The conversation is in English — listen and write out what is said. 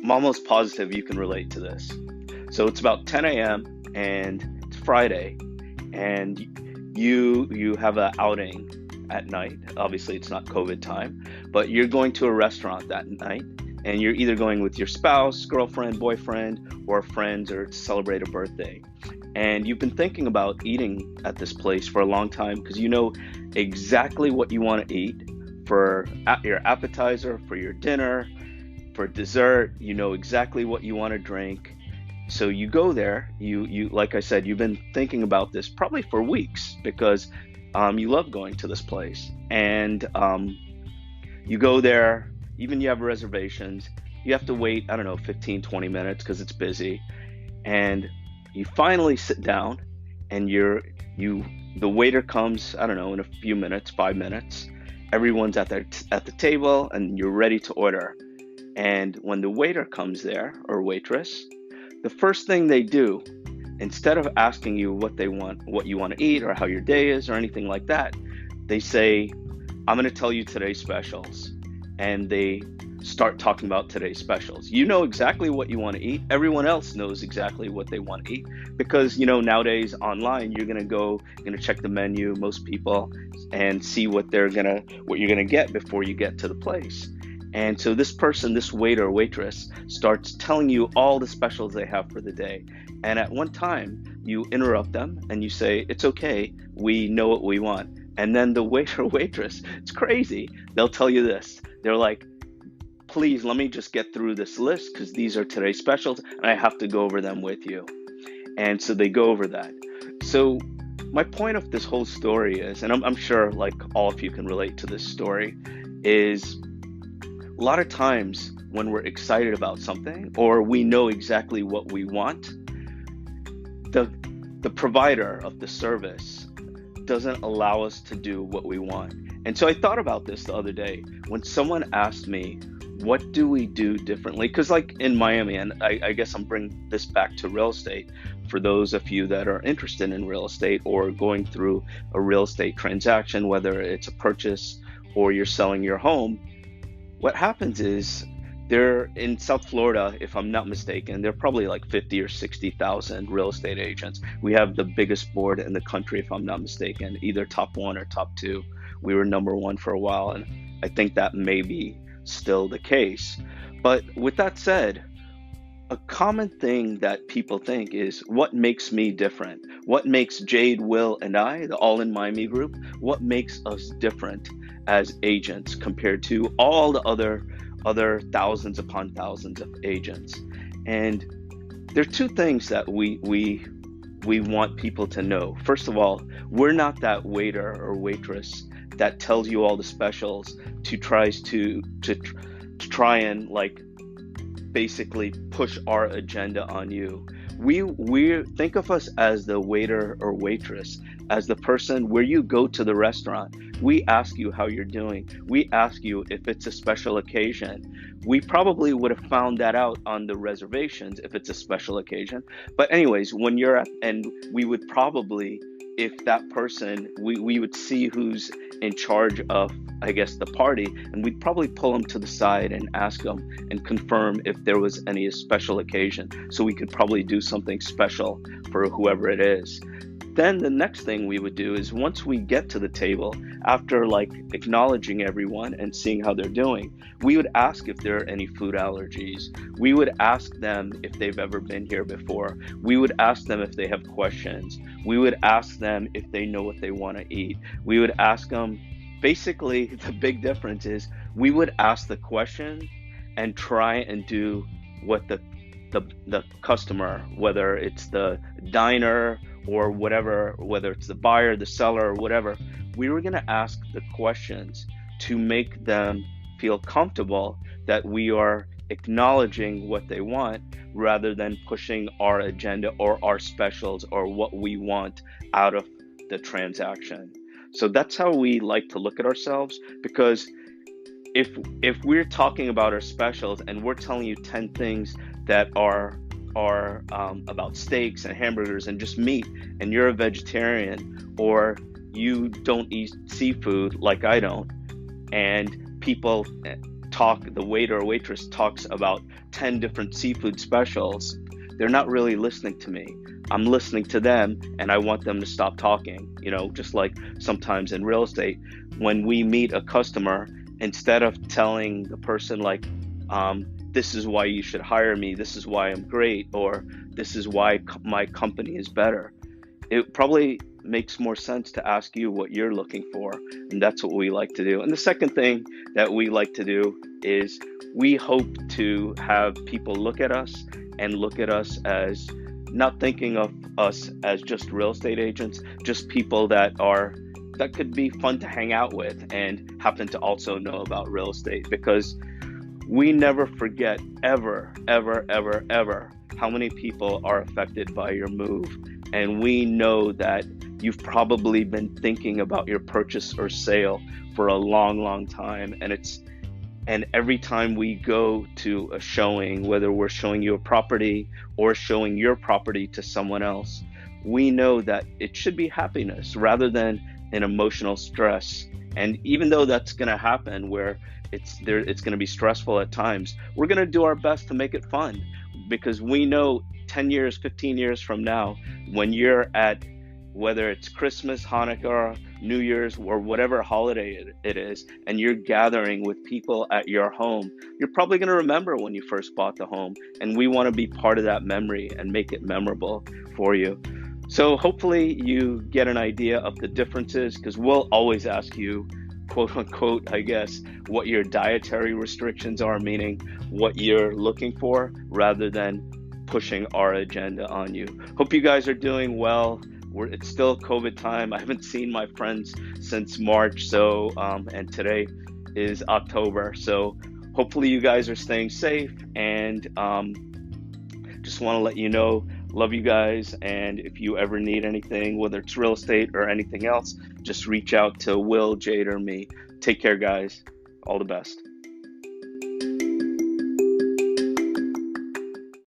I'm almost positive you can relate to this. So it's about 10 a.m. and it's Friday, and you have an outing at night. Obviously, it's not COVID time, but you're going to a restaurant that night, and you're either going with your spouse, girlfriend, boyfriend, or friends, or to celebrate a birthday. And you've been thinking about eating at this place for a long time because you know exactly what you want to eat for your appetizer, for your dinner, for dessert. You know exactly what you want to drink. So you go there. You like I said, you've been thinking about this probably for weeks because you love going to this place, and you go there. Even you have reservations. You have to wait, I don't know, 15, 20 minutes because it's busy, and you finally sit down, and the waiter comes, I don't know, in a few minutes, 5 minutes. Everyone's at the table, and you're ready to order. And when the waiter comes there, or waitress, the first thing they do, instead of asking you what they want, what you want to eat, or how your day is, or anything like that, they say, "I'm going to tell you today's specials." And they start talking about today's specials. You know exactly what you want to eat. Everyone else knows exactly what they want to eat because, nowadays online, you're going to check the menu, most people, and see what you're going to get before you get to the place. And so this person, this waiter or waitress, starts telling you all the specials they have for the day. And at one time, you interrupt them and you say, "It's okay, we know what we want." And then the waiter or waitress, it's crazy. They'll tell you this. They're like, "Please, let me just get through this list because these are today's specials and I have to go over them with you." And so they go over that. So my point of this whole story is, and I'm sure like all of you can relate to this story, is a lot of times when we're excited about something or we know exactly what we want, the provider of the service doesn't allow us to do what we want. And so I thought about this the other day when someone asked me, what do we do differently? Because like in Miami, and I guess I'm bringing this back to real estate for those of you that are interested in real estate or going through a real estate transaction, whether it's a purchase or you're selling your home. What happens is there in South Florida, if I'm not mistaken, there are probably like 50 or 60,000 real estate agents. We have the biggest board in the country, if I'm not mistaken, either top one or top two. We were number one for a while, and I think that may be still the case. But with that said, a common thing that people think is, what makes me different? What makes Jade, Will, and I, the All in Miami group, what makes us different as agents compared to all the other thousands upon thousands of agents? And there are two things that we want people to know. First of all, we're not that waiter or waitress that tells you all the specials to try and like basically push our agenda on you. We think of us as the waiter or waitress, as the person where you go to the restaurant. We ask you how you're doing. We ask you if it's a special occasion. We probably would have found that out on the reservations if it's a special occasion. But anyways, when you're at, and we would probably, if that person, we would see who's in charge of, I guess, the party, and we'd probably pull them to the side and ask them and confirm if there was any special occasion. So we could probably do something special for whoever it is. Then the next thing we would do is once we get to the table, after like acknowledging everyone and seeing how they're doing, we would ask if there are any food allergies. We would ask them if they've ever been here before. We would ask them if they have questions. We would ask them if they know what they want to eat. We would ask them, basically the big difference is we would ask the question and try and do what the customer, whether it's the diner or whatever, whether it's the buyer, the seller, or whatever, we were going to ask the questions to make them feel comfortable that we are acknowledging what they want rather than pushing our agenda or our specials or what we want out of the transaction. So that's how we like to look at ourselves, because if we're talking about our specials and we're telling you 10 things that are about steaks and hamburgers and just meat, and you're a vegetarian or you don't eat seafood like I don't, and people the waiter or waitress talks about 10 different seafood specials, they're not really listening to me. I'm listening to them, and I want them to stop talking. Just like sometimes in real estate, when we meet a customer, instead of telling the person like, this is why you should hire me, this is why I'm great, or this is why my company is better, it probably makes more sense to ask you what you're looking for. And that's what we like to do. And the second thing that we like to do is we hope to have people look at us as not thinking of us as just real estate agents, just people that could be fun to hang out with and happen to also know about real estate, because we never forget ever, ever, ever, ever how many people are affected by your move. And we know that you've probably been thinking about your purchase or sale for a long, long time. And every time we go to a showing, whether we're showing you a property or showing your property to someone else, we know that it should be happiness rather than an emotional stress. And even though that's going to happen where it's going to be stressful at times, we're going to do our best to make it fun, because we know 10 years, 15 years from now, when you're at, whether it's Christmas, Hanukkah, New Year's, or whatever holiday it is, and you're gathering with people at your home, you're probably going to remember when you first bought the home. And we want to be part of that memory and make it memorable for you. So hopefully you get an idea of the differences, because we'll always ask you, quote unquote, I guess, what your dietary restrictions are, meaning what you're looking for, rather than pushing our agenda on you. Hope you guys are doing well. It's still COVID time. I haven't seen my friends since March, and today is October. So hopefully you guys are staying safe, and just want to let you know, love you guys. And if you ever need anything, whether it's real estate or anything else, just reach out to Will, Jade, or me. Take care, guys. All the best.